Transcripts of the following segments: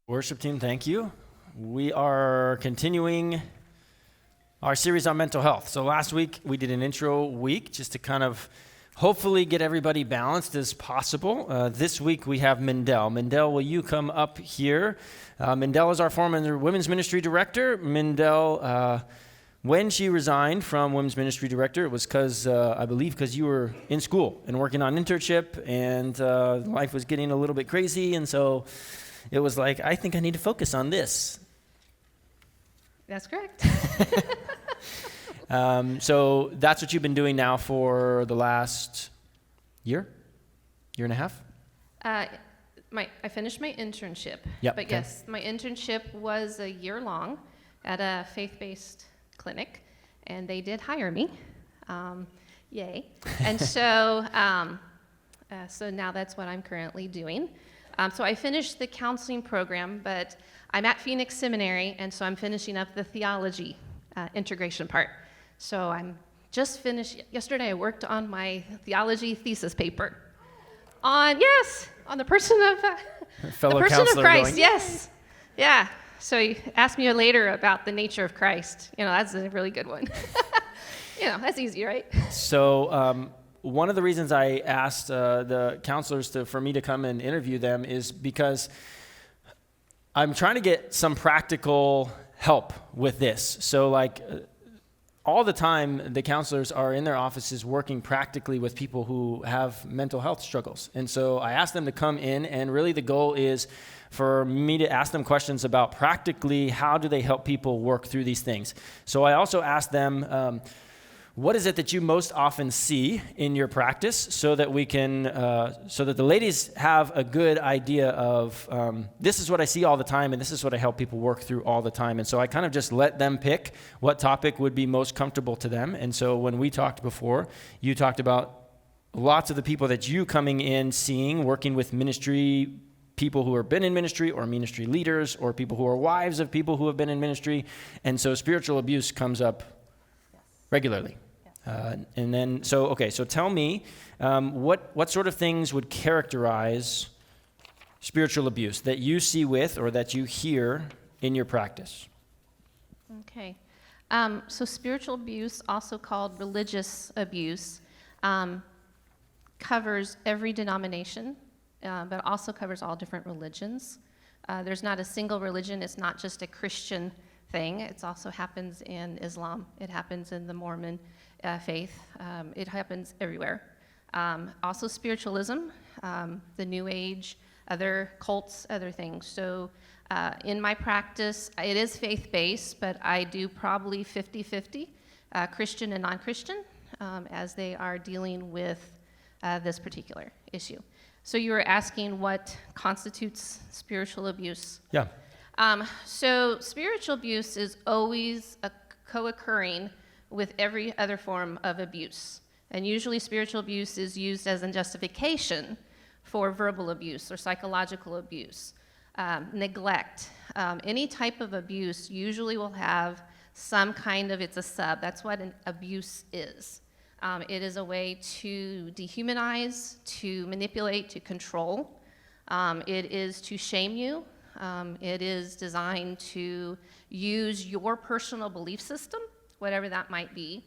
Worship team, thank you. We are continuing our series on mental health. So last week we did an intro week just to kind of hopefully get everybody balanced as possible. This week we have Mindelle. Mindelle, will you come up here? Mindelle is our former women's ministry director. Mindelle, when she resigned from women's ministry director, it was because, I believe, because you were in school and working on internship, and life was getting a little bit crazy, and so it was like, I think I need to focus on this. That's correct. So that's what you've been doing now for the last year and a half? I finished my internship. Yep, But okay. yes, my internship was a year long at a faith-based clinic, and they did hire me. Yay. And so now that's what I'm currently doing. So I finished the counseling program, but I'm at Phoenix Seminary, and so I'm finishing up the theology integration part. So I'm just finished. Yesterday I worked on my theology thesis paper on the person of Christ. Yes. Yeah. So you ask me later about the nature of Christ. That's a really good one. That's easy, right? So one of the reasons I asked the counselors for me to come and interview them is because I'm trying to get some practical help with this. So all the time, the counselors are in their offices working practically with people who have mental health struggles. And so I asked them to come in, and really the goal is for me to ask them questions about practically how do they help people work through these things. So I also asked them, what is it that you most often see in your practice, so that we can, so that the ladies have a good idea of this is what I see all the time, and this is what I help people work through all the time. And so I kind of just let them pick what topic would be most comfortable to them. And so when we talked before, you talked about lots of the people that you coming in seeing, working with ministry people who have been in ministry, or ministry leaders, or people who are wives of people who have been in ministry. And so spiritual abuse comes up regularly. So tell me, what sort of things would characterize spiritual abuse that you see with or that you hear in your practice? Okay. So spiritual abuse, also called religious abuse, covers every denomination, but also covers all different religions. There's not a single religion. It's not just a Christian thing. It also happens in Islam. It happens in the Mormon faith. It happens everywhere. Also spiritualism, the New Age, other cults, other things. So in my practice, it is faith-based, but I do probably 50-50, Christian and non-Christian, as they are dealing with this particular issue. So you were asking what constitutes spiritual abuse? Yeah. So spiritual abuse is always co-occurring with every other form of abuse. And usually spiritual abuse is used as a justification for verbal abuse or psychological abuse, neglect. Any type of abuse usually will have some kind of, it's a sub, that's what an abuse is. It is a way to dehumanize, to manipulate, to control. It is to shame you. It is designed to use your personal belief system, whatever that might be,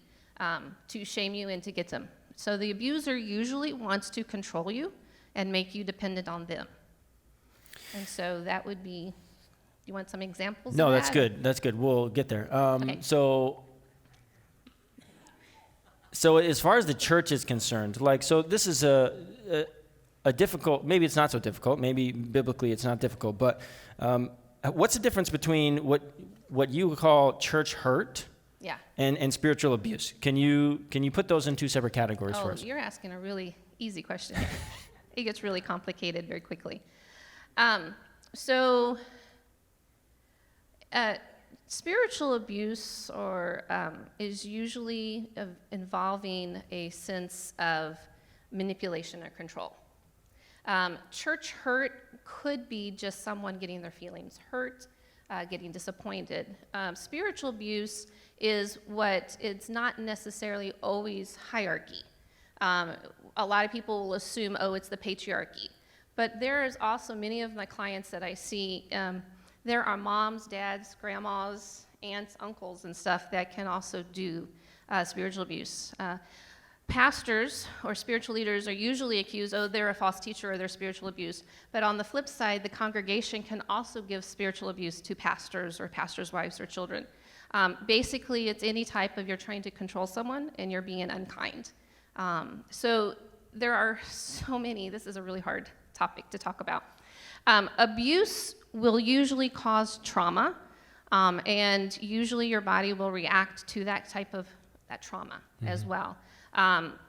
to shame you and to get them. So the abuser usually wants to control you and make you dependent on them. And so that would be, you want some examples No, of that? that's good. We'll get there. Okay. So as far as the church is concerned, so this is a difficult, maybe it's not so difficult, maybe biblically it's not difficult, but what's the difference between what you call church hurt and spiritual abuse? Can you put those in two separate categories for us? You're asking a really easy question. It gets really complicated very quickly. Spiritual abuse is usually involving a sense of manipulation or control. Church hurt could be just someone getting their feelings hurt, getting disappointed. Spiritual abuse is it's not necessarily always hierarchy. A lot of people will assume, it's the patriarchy. But there is also many of my clients that I see there are moms, dads, grandmas, aunts, uncles, and stuff that can also do spiritual abuse. Pastors or spiritual leaders are usually accused, oh, they're a false teacher or they're spiritual abuse. But on the flip side, the congregation can also give spiritual abuse to pastors or pastors' wives or children. Basically, it's any type of you're trying to control someone and you're being unkind. So there are so many. This is a really hard topic to talk about. Abuse will usually cause trauma, and usually your body will react to that type of that trauma as well.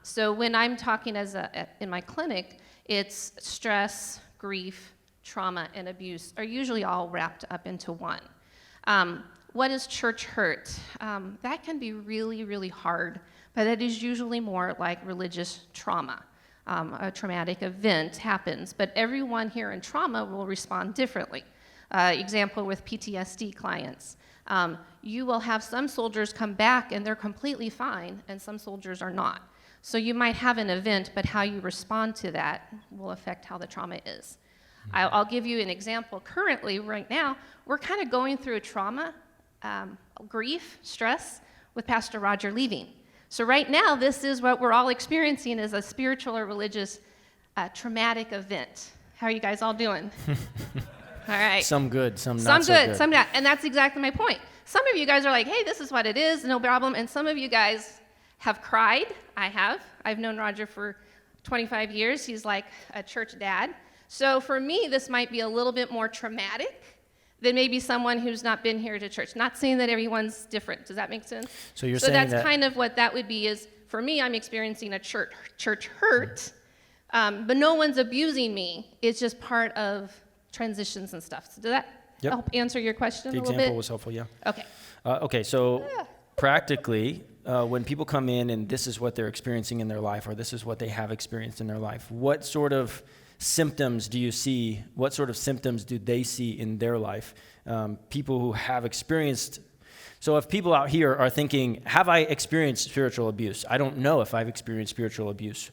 So when I'm talking in my clinic, it's stress, grief, trauma, and abuse are usually all wrapped up into one. What is church hurt? That can be really, really hard, but it is usually more like religious trauma. A traumatic event happens, but everyone here in trauma will respond differently. Example with PTSD clients. You will have some soldiers come back and they're completely fine, and some soldiers are not. So you might have an event, but how you respond to that will affect how the trauma is. I'll give you an example. Currently, right now, we're kind of going through a trauma, grief, stress, with Pastor Roger leaving. So right now, this is what we're all experiencing as a spiritual or religious traumatic event. How are you guys all doing? All right. Some good, some not so good. Some not. And that's exactly my point. Some of you guys are like, hey, this is what it is, no problem. And some of you guys have cried. I have. I've known Roger for 25 years. He's like a church dad. So for me, this might be a little bit more traumatic than maybe someone who's not been here to church. Not saying that everyone's different. Does that make sense? So you're saying that's kind of what that would be is, for me, I'm experiencing a church hurt, but no one's abusing me. It's just part of transitions and stuff. So does that help answer your question a little bit? The example was helpful, yeah. Okay. Okay, so practically, when people come in and this is what they're experiencing in their life, or this is what they have experienced in their life, what sort of symptoms do you see? What sort of symptoms do they see in their life? People who have experienced. So if people out here are thinking, have I experienced spiritual abuse? I don't know if I've experienced spiritual abuse.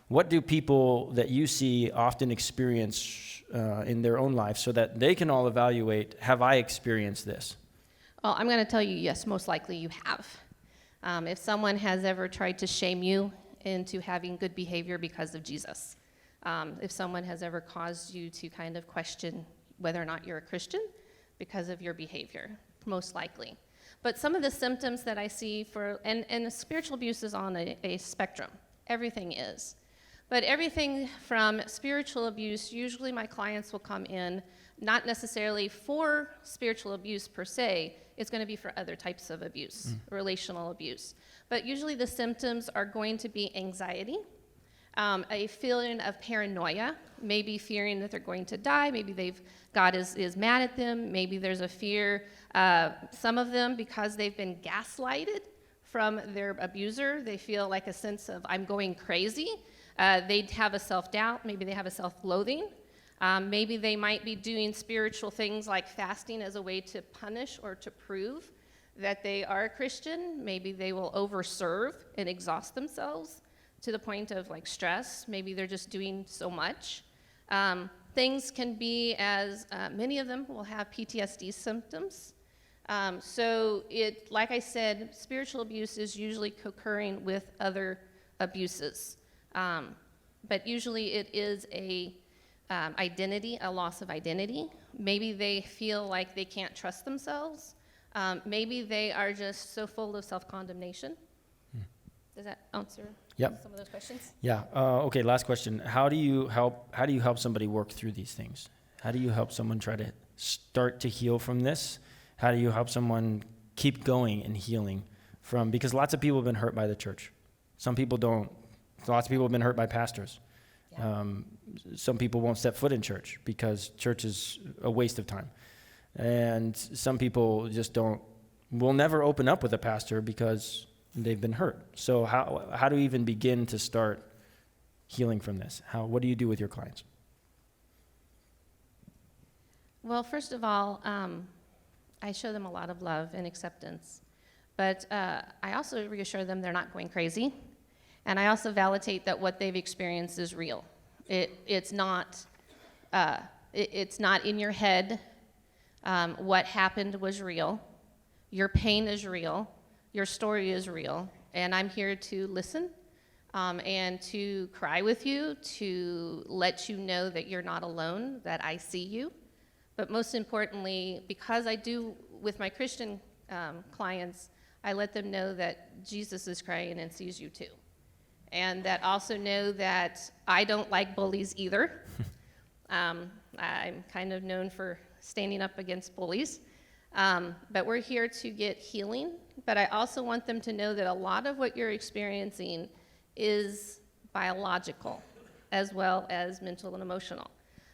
What do people that you see often experience in their own life so that they can all evaluate, have I experienced this? Well, I'm going to tell you, yes, most likely you have. If someone has ever tried to shame you into having good behavior because of Jesus, if someone has ever caused you to kind of question whether or not you're a Christian because of your behavior, most likely. But some of the symptoms that I see and spiritual abuse is on a spectrum. Everything is. But everything from spiritual abuse, usually my clients will come in not necessarily for spiritual abuse per se, it's going to be for other types of abuse, relational abuse. But usually the symptoms are going to be anxiety, a feeling of paranoia, maybe fearing that they're going to die, maybe God is mad at them, maybe there's a fear, some of them because they've been gaslighted from their abuser, they feel like a sense of I'm going crazy. They'd have a self-doubt, maybe they have a self-loathing. Maybe they might be doing spiritual things like fasting as a way to punish or to prove that they are a Christian. Maybe they will overserve and exhaust themselves to the point of like stress. Maybe they're just doing so much. Things can be as, many of them will have PTSD symptoms. So like I said, spiritual abuse is usually co-occurring with other abuses. But usually it is a loss of identity. Maybe they feel like they can't trust themselves. Maybe they are just so full of self-condemnation. Does that answer some of those questions? Yeah. Okay. Last question. How do you help somebody work through these things? How do you help someone try to start to heal from this? How do you help someone keep going and healing from? Because lots of people have been hurt by the church. Some people don't. Lots of people have been hurt by pastors. Yeah. Some people won't step foot in church because church is a waste of time. And some people just will never open up with a pastor because they've been hurt. So how do we even begin to start healing from this? What do you do with your clients? Well, first of all, I show them a lot of love and acceptance. But I also reassure them they're not going crazy. And I also validate that what they've experienced is real. It's not in your head. What happened was real. Your pain is real. Your story is real. And I'm here to listen and to cry with you, to let you know that you're not alone, that I see you. But most importantly, because I do with my Christian clients, I let them know that Jesus is crying and sees you too. And that also know that I don't like bullies either. I'm kind of known for standing up against bullies. But we're here to get healing. But I also want them to know that a lot of what you're experiencing is biological as well as mental and emotional.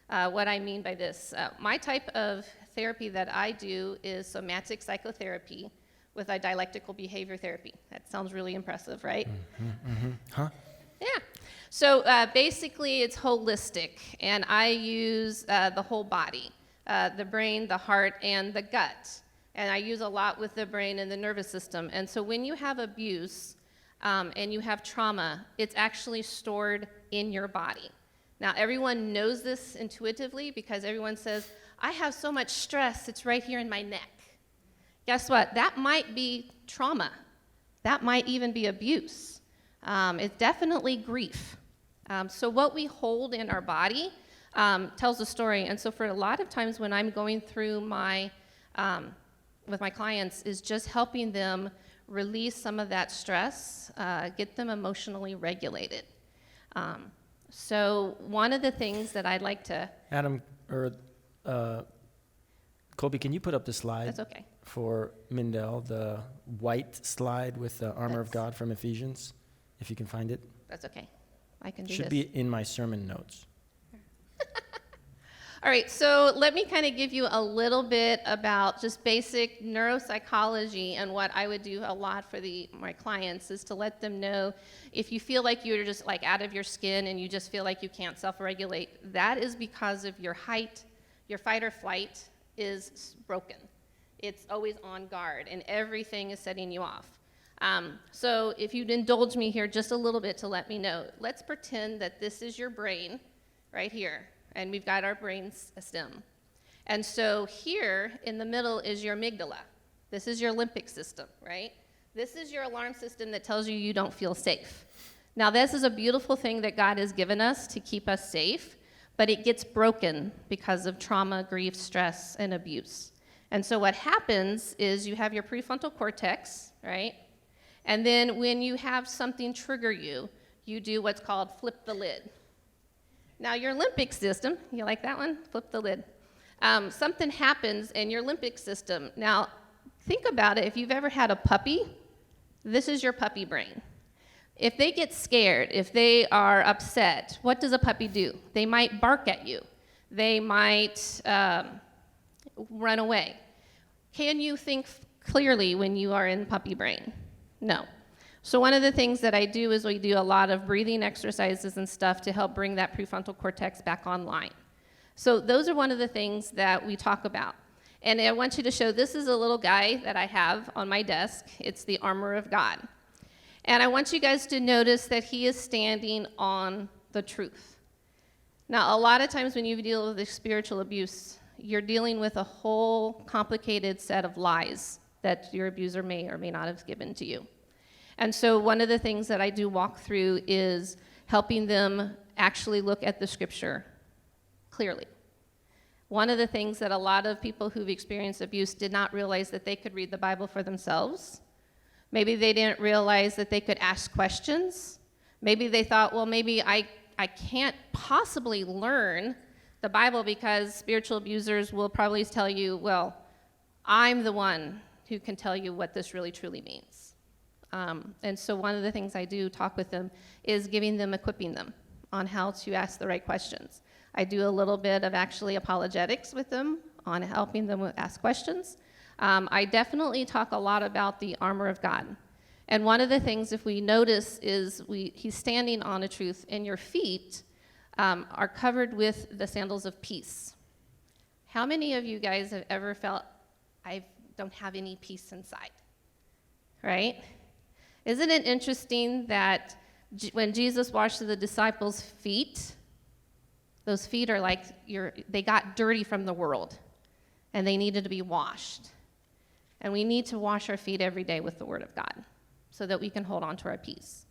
What I mean by this, my type of therapy that I do is somatic psychotherapy with a dialectical behavior therapy. That sounds really impressive, right? Huh? Yeah. So basically it's holistic, and I use the whole body, the brain, the heart, and the gut. And I use a lot with the brain and the nervous system. And so when you have abuse and you have trauma, it's actually stored in your body. Now, everyone knows this intuitively because everyone says, I have so much stress, it's right here in my neck. Guess what? That might be trauma. That might even be abuse. It's definitely grief. So what we hold in our body tells a story. And so for a lot of times when I'm going through with my clients is just helping them release some of that stress, get them emotionally regulated. So one of the things that I'd like to... Adam, or Colby, can you put up the slide? That's okay. For Mindelle, the white slide with the armor of God from Ephesians, if you can find it. That's okay. I can do Should this. be in my sermon notes. All right, so let me kind of give you a little bit about just basic neuropsychology, and what I would do a lot for my clients is to let them know if you feel like you're just like out of your skin and you just feel like you can't self-regulate, that is because of your height, your fight or flight is broken. It's always on guard, and everything is setting you off. So if you'd indulge me here just a little bit to let me know, let's pretend that this is your brain right here, and we've got our brain stem. And so here in the middle is your amygdala. This is your limbic system, right? This is your alarm system that tells you you don't feel safe. Now, this is a beautiful thing that God has given us to keep us safe, but it gets broken because of trauma, grief, stress, and abuse. And so what happens is you have your prefrontal cortex, right? And then when you have something trigger you, you do what's called flip the lid. Now your limbic system, you like that one? Flip the lid. Something happens in your limbic system. Now think about it, if you've ever had a puppy, this is your puppy brain. If they get scared, if they are upset, what does a puppy do? They might bark at you. They might run away. Can you think clearly when you are in puppy brain? No. So one of the things that I do is we do a lot of breathing exercises and stuff to help bring that prefrontal cortex back online. So those are one of the things that we talk about. And I want you to show, this is a little guy that I have on my desk. It's the armor of God. And I want you guys to notice that he is standing on the truth. Now, a lot of times when you deal with spiritual abuse, you're dealing with a whole complicated set of lies that your abuser may or may not have given to you. And so one of the things that I do walk through is helping them actually look at the scripture clearly. One of the things that a lot of people who've experienced abuse did not realize that they could read the Bible for themselves. Maybe they didn't realize that they could ask questions. Maybe they thought, well, maybe I can't possibly learn the Bible because spiritual abusers will probably tell you, well, I'm the one who can tell you what this really truly means. And so one of the things I do talk with them is equipping them on how to ask the right questions. I do a little bit of actually apologetics with them on helping them ask questions. I definitely talk a lot about the armor of God. And one of the things, if we notice, is he's standing on a truth, and your feet are covered with the sandals of peace. How many of you guys have ever felt, I don't have any peace inside? Right? Isn't it interesting that when Jesus washed the disciples' feet, those feet are like they got dirty from the world. and they needed to be washed. And we need to wash our feet every day with the Word of God so that we can hold on to our peace.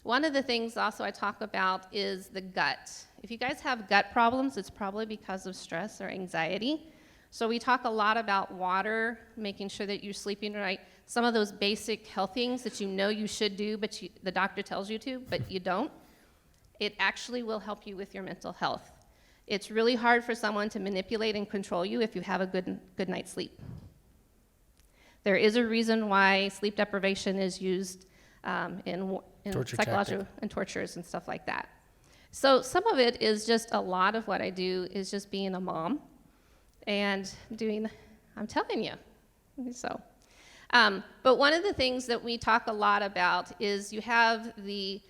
One of the things also I talk about is the gut. If you guys have gut problems, it's probably because of stress or anxiety. So we talk a lot about water, making sure that you're sleeping right. Some of those basic health things that you know you should do, but the doctor tells you to, but you don't. It actually will help you with your mental health. It's really hard for someone to manipulate and control you if you have a good night's sleep. There is a reason why sleep deprivation is used in psychological and tortures and stuff like that. So some of it is just a lot of what I do is just being a mom and doing, I'm telling you. So, but one of the things that we talk a lot about is you have the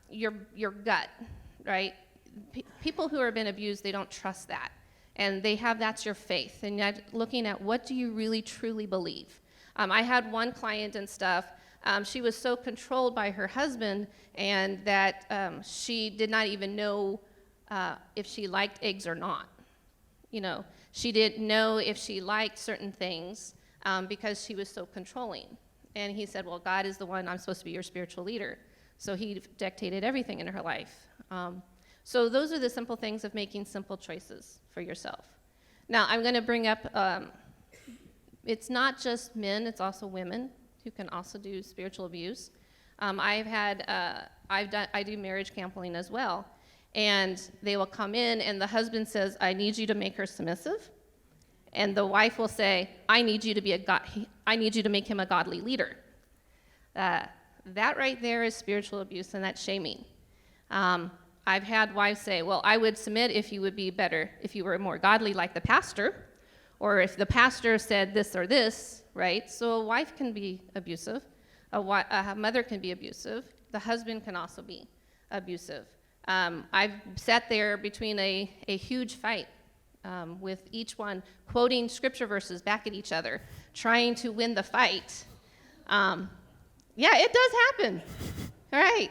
your gut, right? People who have been abused, they don't trust that. And they have, that's your faith. And you're looking at what do you really truly believe. I had one client and stuff, she was so controlled by her husband and that she did not even know if she liked eggs or not. You know, she didn't know if she liked certain things because she was so controlling. And he said, well, God is the one, I'm supposed to be your spiritual leader. So he dictated everything in her life. So those are the simple things of making simple choices for yourself. Now, I'm going to bring up, it's not just men, it's also women who can also do spiritual abuse. I do marriage counseling as well. And they will come in and the husband says, I need you to make her submissive. And the wife will say, I need you to make him a godly leader. That right there is spiritual abuse, and that's shaming. I've had wives say, well, I would submit if you would be better, if you were more godly like the pastor, or if the pastor said this or this, right? So a wife can be abusive, a mother can be abusive, the husband can also be abusive. I've sat there between a huge fight with each one quoting scripture verses back at each other, trying to win the fight. Yeah, it does happen, all right?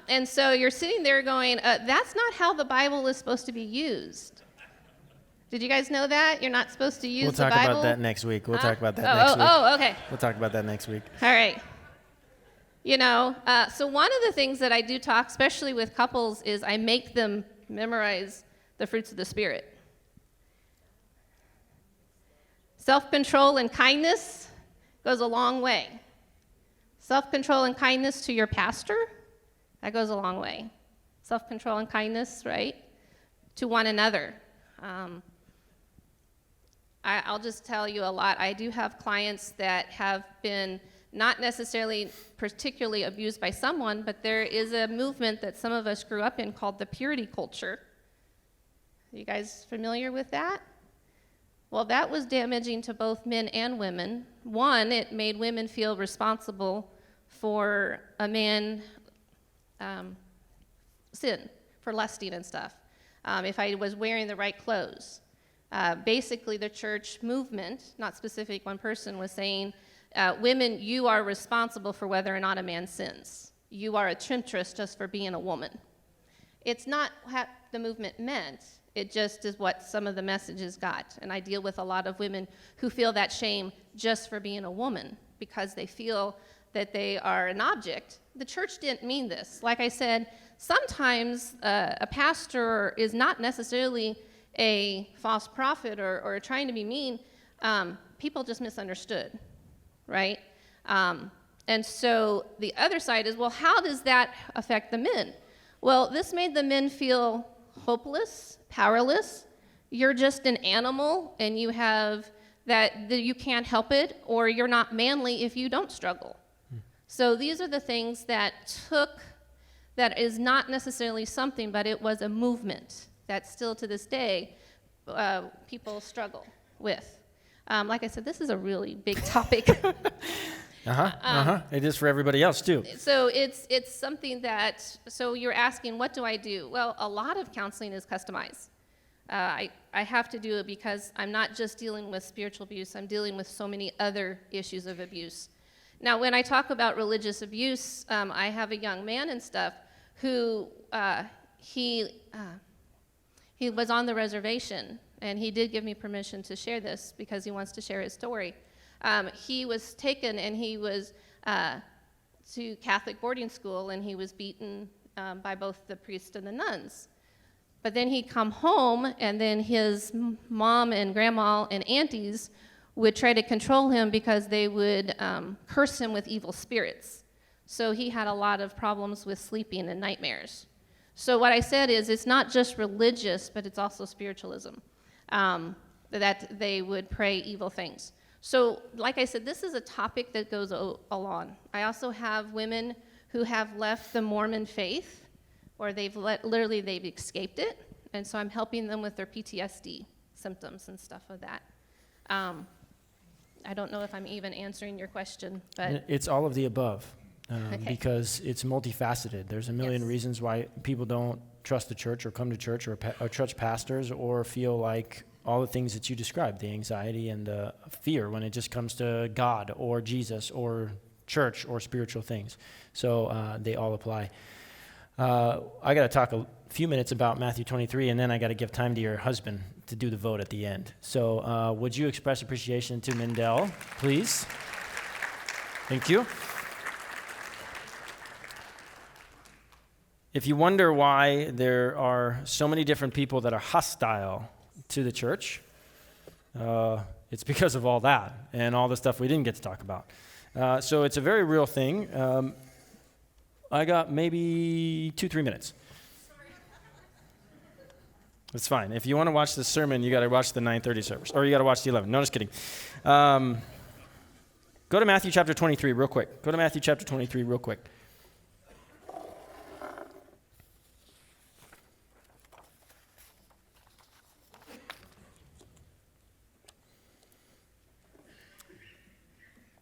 And so you're sitting there going, that's not how the Bible is supposed to be used. Did you guys know that? You're not supposed to use the Bible? We'll talk about that next week. We'll talk about that next week. Oh, okay. We'll talk about that next week. All right. You know, so one of the things that I do talk, especially with couples, is I make them memorize the fruits of the Spirit. Self-control and kindness goes a long way. Self-control and kindness to your pastor, that goes a long way. Self-control and kindness, right, to one another. I'll just tell you a lot. I do have clients that have been not necessarily particularly abused by someone, but there is a movement that some of us grew up in called the purity culture. Are you guys familiar with that? Well, that was damaging to both men and women. One, it made women feel responsible for a man sin, for lusting and stuff. If I was wearing the right clothes. Basically, the church movement, not specific one person, was saying, women, you are responsible for whether or not a man sins. You are a temptress just for being a woman. It's not what the movement meant. It just is what some of the messages got. And I deal with a lot of women who feel that shame just for being a woman because they feel that they are an object. The church didn't mean this. Like I said, sometimes a pastor is not necessarily a false prophet or trying to be mean. People just misunderstood, right? And so the other side is, well, how does that affect the men? Well, this made the men feel hopeless, powerless. You're just an animal, and you have that you can't help it, or you're not manly if you don't struggle. So these are the things that is not necessarily something, but it was a movement that still to this day people struggle with. Like I said, this is a really big topic. It is for everybody else too. So it's something that, so you're asking, what do I do? Well, a lot of counseling is customized. I have to do it because I'm not just dealing with spiritual abuse, I'm dealing with so many other issues of abuse. Now, when I talk about religious abuse, I have a young man and stuff who he was on the reservation and he did give me permission to share this because he wants to share his story. He was taken and he was to Catholic boarding school, and he was beaten by both the priest and the nuns. But then he'd come home, and then his mom and grandma and aunties would try to control him because they would curse him with evil spirits. So he had a lot of problems with sleeping and nightmares. So what I said is it's not just religious, but it's also spiritualism, that they would pray evil things. So like I said, this is a topic that goes along. I also have women who have left the Mormon faith, or they've escaped it, and so I'm helping them with their PTSD symptoms and stuff of that. I don't know if I'm even answering your question, but it's all of the above, Okay. because it's multifaceted. There's a million Yes. reasons why people don't trust the church or come to church or church pastors, or feel like all the things that you described, the anxiety and the fear when it just comes to God or Jesus or church or spiritual things. So they all apply. I got to talk a few minutes about Matthew 23, and then I got to give time to your husband to do the vote at the end. So would you express appreciation to Mindelle, please? Thank you. If you wonder why there are so many different people that are hostile to the church, it's because of all that and all the stuff we didn't get to talk about. So it's a very real thing. I got maybe 2-3 minutes. It's fine. If you want to watch the sermon, you got to watch the 9:30 service, or you got to watch the 11. No, just kidding. Go to Matthew chapter 23 real quick. Go to Matthew chapter 23 real quick.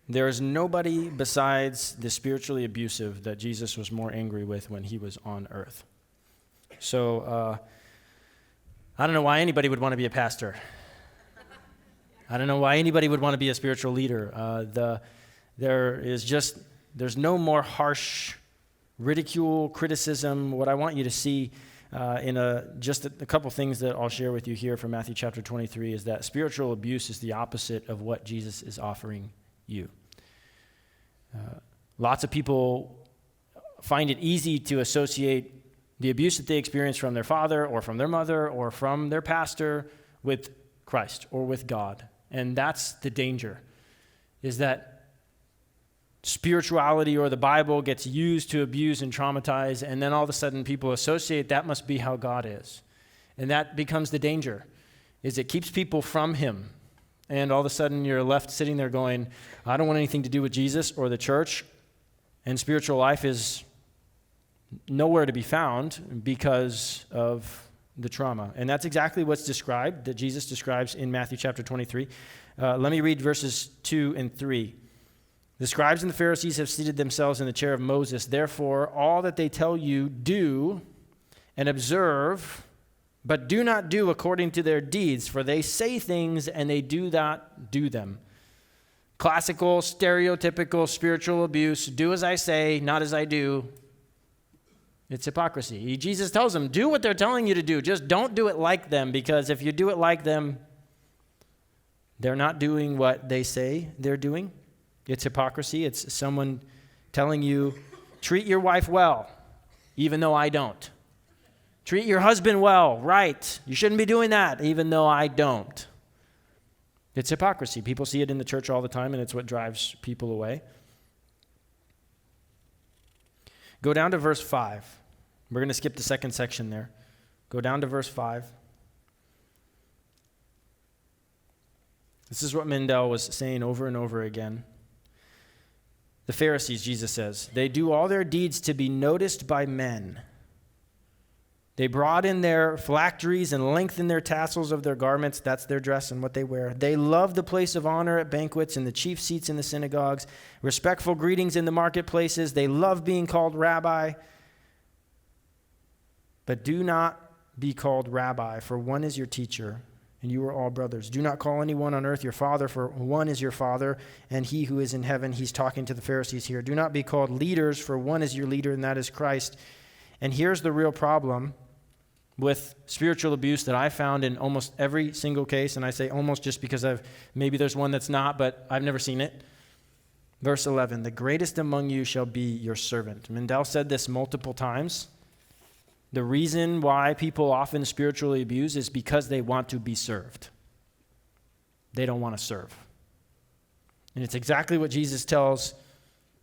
There is nobody besides the spiritually abusive that Jesus was more angry with when he was on earth. So I don't know why anybody would want to be a pastor. I don't know why anybody would want to be a spiritual leader. There's no more harsh ridicule, criticism. What I want you to see just a couple things that I'll share with you here from Matthew chapter 23 is that spiritual abuse is the opposite of what Jesus is offering you. Lots of people find it easy to associate the abuse that they experience from their father or from their mother or from their pastor with Christ or with God. And that's the danger, is that spirituality or the Bible gets used to abuse and traumatize, and then all of a sudden people associate that must be how God is. And that becomes the danger, is it keeps people from him. And all of a sudden you're left sitting there going, I don't want anything to do with Jesus or the church, and spiritual life is nowhere to be found because of the trauma. And that's exactly what's described, that Jesus describes in Matthew chapter 23. Let me read verses 2 and 3. The scribes and the Pharisees have seated themselves in the chair of Moses. Therefore, all that they tell you, do and observe, but do not do according to their deeds, for they say things and they do not do them. Classical, stereotypical spiritual abuse. Do as I say, not as I do. It's hypocrisy. Jesus tells them, do what they're telling you to do. Just don't do it like them, because if you do it like them, they're not doing what they say they're doing. It's hypocrisy. It's someone telling you, treat your wife well, even though I don't. Treat your husband well, right. You shouldn't be doing that, even though I don't. It's hypocrisy. People see it in the church all the time, and it's what drives people away. Go down to verse 5. We're going to skip the second section there. Go down to verse 5. This is what Mindelle was saying over and over again. The Pharisees, Jesus says, they do all their deeds to be noticed by men. They broaden their phylacteries and lengthen their tassels of their garments. That's their dress and what they wear. They love the place of honor at banquets and the chief seats in the synagogues, respectful greetings in the marketplaces. They love being called rabbi. But do not be called rabbi, for one is your teacher, and you are all brothers. Do not call anyone on earth your father, for one is your father, and he who is in heaven. He's talking to the Pharisees here. Do not be called leaders, for one is your leader, and that is Christ. And here's the real problem. with spiritual abuse that I found in almost every single case, and I say almost just because maybe there's one that's not, but I've never seen it. Verse 11, the greatest among you shall be your servant. Mindelle said this multiple times. The reason why people often spiritually abuse is because they want to be served. They don't want to serve. And it's exactly what Jesus tells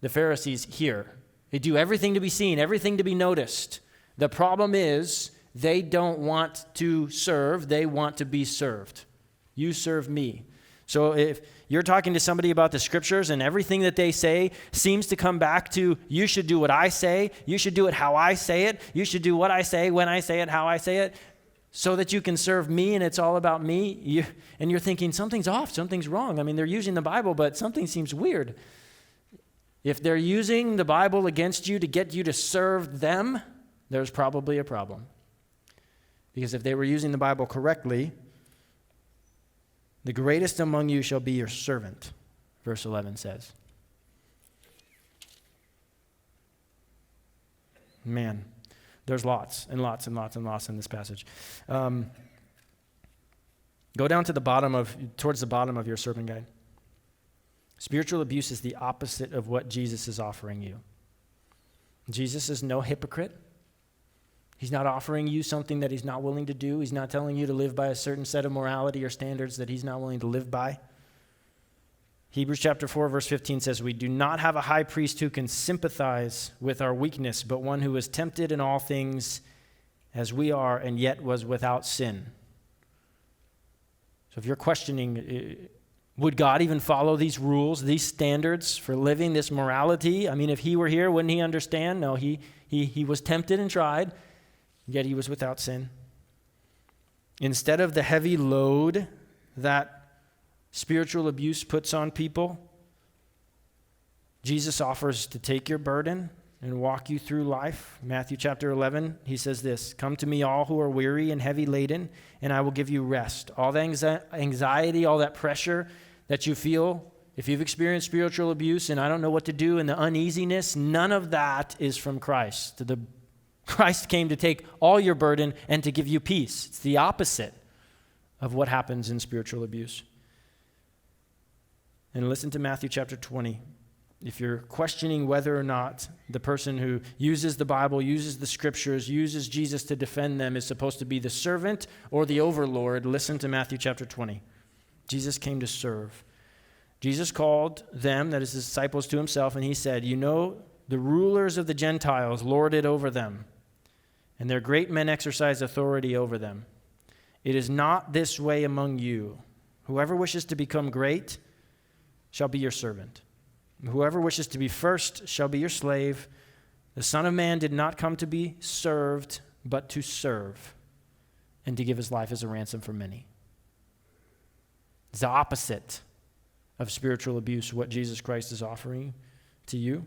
the Pharisees here. They do everything to be seen, everything to be noticed. The problem is they don't want to serve. They want to be served. You serve me. So if you're talking to somebody about the scriptures and everything that they say seems to come back to, you should do what I say, you should do it how I say it, you should do what I say, when I say it, how I say it, so that you can serve me and it's all about me, and you're thinking something's off, something's wrong. I mean, they're using the Bible, but something seems weird. If they're using the Bible against you to get you to serve them, there's probably a problem. Because if they were using the Bible correctly, the greatest among you shall be your servant, verse 11 says. Man, there's lots and lots and lots and lots in this passage. Go down to towards the bottom of your sermon guide. Spiritual abuse is the opposite of what Jesus is offering you. Jesus is no hypocrite. He's not offering you something that he's not willing to do. He's not telling you to live by a certain set of morality or standards that he's not willing to live by. Hebrews chapter 4, verse 15 says, we do not have a high priest who can sympathize with our weakness, but one who was tempted in all things as we are and yet was without sin. So if you're questioning, would God even follow these rules, these standards for living this morality? I mean, if he were here, wouldn't he understand? No, he was tempted and tried. Yet he was without sin. Instead of the heavy load that spiritual abuse puts on people, Jesus offers to take your burden and walk you through life. Matthew chapter 11, he says this, come to me all who are weary and heavy laden, and I will give you rest. All the anxiety, all that pressure that you feel, if you've experienced spiritual abuse and I don't know what to do, and the uneasiness, none of that is from Christ. Christ came to take all your burden and to give you peace. It's the opposite of what happens in spiritual abuse. And listen to Matthew chapter 20. If you're questioning whether or not the person who uses the Bible, uses the scriptures, uses Jesus to defend them is supposed to be the servant or the overlord, listen to Matthew chapter 20. Jesus came to serve. Jesus called them, that is his disciples, to himself, and he said, you know, the rulers of the Gentiles lord it over them, and their great men exercise authority over them. It is not this way among you. Whoever wishes to become great shall be your servant. Whoever wishes to be first shall be your slave. The Son of Man did not come to be served, but to serve, and to give his life as a ransom for many. It's the opposite of spiritual abuse, what Jesus Christ is offering to you.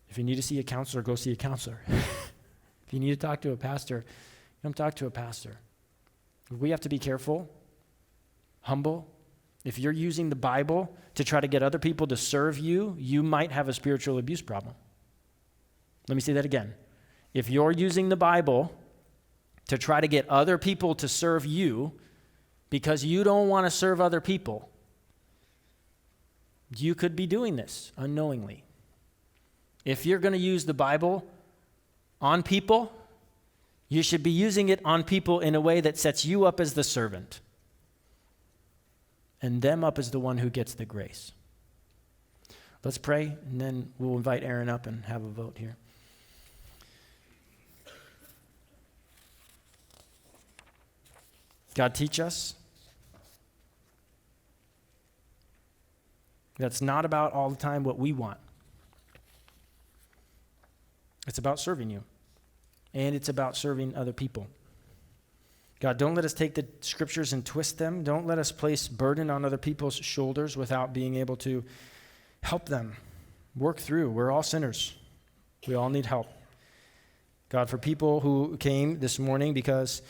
If you need to see a counselor, go see a counselor. If you need to talk to a pastor, come talk to a pastor. We have to be careful, humble. If you're using the Bible to try to get other people to serve you, you might have a spiritual abuse problem. Let me say that again. If you're using the Bible to try to get other people to serve you because you don't want to serve other people, you could be doing this unknowingly. If you're going to use the Bible on people, you should be using it on people in a way that sets you up as the servant and them up as the one who gets the grace. Let's pray, and then we'll invite Aaron up and have a vote here. God, teach us. That's not about all the time what we want. It's about serving you, and it's about serving other people. God, don't let us take the scriptures and twist them. Don't let us place burden on other people's shoulders without being able to help them work through. We're all sinners. We all need help. God, for people who came this morning because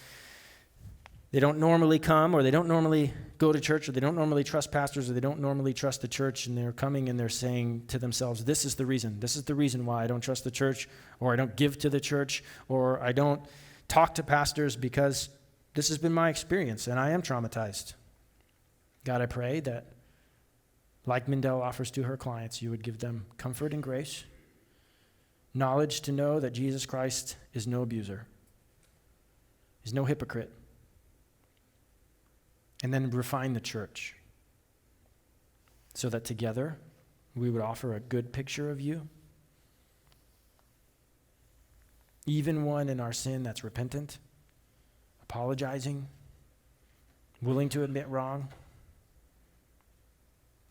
they don't normally come, or they don't normally go to church, or they don't normally trust pastors, or they don't normally trust the church, and they're coming and they're saying to themselves, this is the reason why I don't trust the church, or I don't give to the church, or I don't talk to pastors, because this has been my experience and I am traumatized. God, I pray that, like Mindelle offers to her clients, you would give them comfort and grace, knowledge to know that Jesus Christ is no abuser, he's no hypocrite, and then refine the church so that together we would offer a good picture of you, even one in our sin that's repentant, apologizing, willing to admit wrong,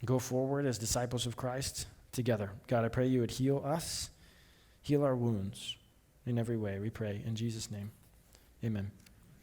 go forward as disciples of Christ together. God, I pray you would heal us, heal our wounds in every way, we pray in Jesus' name. Amen.